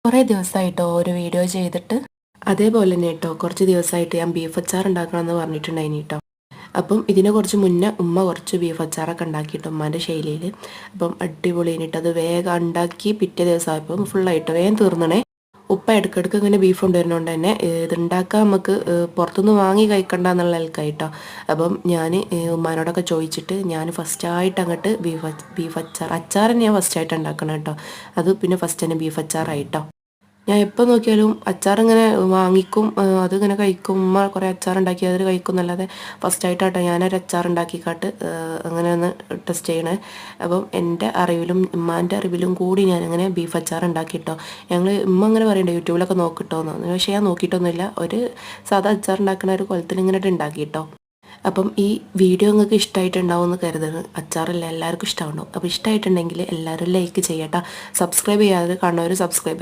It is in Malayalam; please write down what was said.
കുറേ ദിവസമായിട്ടോ ഒരു വീഡിയോ ചെയ്തിട്ട്. അതേപോലെ തന്നെ കേട്ടോ കുറച്ച് ദിവസമായിട്ട് ഞാൻ ബീഫ് അച്ചാർ ഉണ്ടാക്കണമെന്ന് പറഞ്ഞിട്ടുണ്ടായിനി കേട്ടോ. അപ്പം ഇതിനെ കുറച്ച് മുന്നേ ഉമ്മ കുറച്ച് ബീഫ് അച്ചാറൊക്കെ ഉണ്ടാക്കിയിട്ട് ഉമ്മാൻ്റെ ശൈലിയിൽ. അപ്പം അടിപൊളി കഴിഞ്ഞിട്ട് അത് വേഗം ഉണ്ടാക്കി പിറ്റേ ദിവസമായപ്പം ഫുള്ളായിട്ട് വേഗം തീർന്നണേ. ഉപ്പ ഇടയ്ക്കിടയ്ക്ക് ഇങ്ങനെ ബീഫ് കൊണ്ടുവരുന്നതുകൊണ്ട് തന്നെ ഇതുണ്ടാക്കാൻ നമുക്ക് പുറത്തുനിന്ന് വാങ്ങി കഴിക്കണ്ട എന്നുള്ള ആൾക്കായിട്ടോ. അപ്പം ഞാൻ ഉമ്മാനോടൊക്കെ ചോദിച്ചിട്ട് ഞാൻ ഫസ്റ്റായിട്ട് അങ്ങോട്ട് ബീഫ് അച്ചാർ തന്നെ ഞാൻ ഫസ്റ്റായിട്ട് ഉണ്ടാക്കണം കേട്ടോ. അത് പിന്നെ ഫസ്റ്റ് തന്നെ ബീഫ് അച്ചാറായിട്ടോ. ഞാൻ എപ്പോൾ നോക്കിയാലും അച്ചാറിങ്ങനെ വാങ്ങിക്കും, അതിങ്ങനെ കഴിക്കും. ഉമ്മ കുറേ അച്ചാറുണ്ടാക്കി അതിൽ കഴിക്കും എന്നല്ലാതെ ഫസ്റ്റായിട്ടാട്ടോ ഞാനൊരു അച്ചാറുണ്ടാക്കിക്കാട്ട് അങ്ങനെ ഒന്ന് ടെസ്റ്റ് ചെയ്യണേ. അപ്പം എൻ്റെ അറിവിലും ഉമ്മാൻ്റെ അറിവിലും കൂടി ഞാനങ്ങനെ ബീഫ് അച്ചാർ ഉണ്ടാക്കിയിട്ടോ. ഉമ്മ അങ്ങനെ പറയണ്ടേ യൂട്യൂബിലൊക്കെ നോക്കിയിട്ടോന്ന്, പക്ഷേ ഞാൻ നോക്കിയിട്ടൊന്നുമില്ല. ഒരു സാധാ അച്ചാർ ഉണ്ടാക്കുന്ന ഒരു കുളത്തിൽ ഇങ്ങനെ ഉണ്ടാക്കിയിട്ടോ. അപ്പം ഈ വീഡിയോ നിങ്ങൾക്ക് ഇഷ്ടമായിട്ടുണ്ടാവും എന്ന് കരുതുന്നത്. അച്ചാറല്ല എല്ലാവർക്കും ഇഷ്ടമാണോ? അപ്പോൾ ഇഷ്ടമായിട്ടുണ്ടെങ്കിൽ എല്ലാവരും ലൈക്ക് ചെയ്യട്ടോ. സബ്സ്ക്രൈബ് ചെയ്യാതെ കാണുന്നവർ സബ്സ്ക്രൈബ് ചെയ്യും.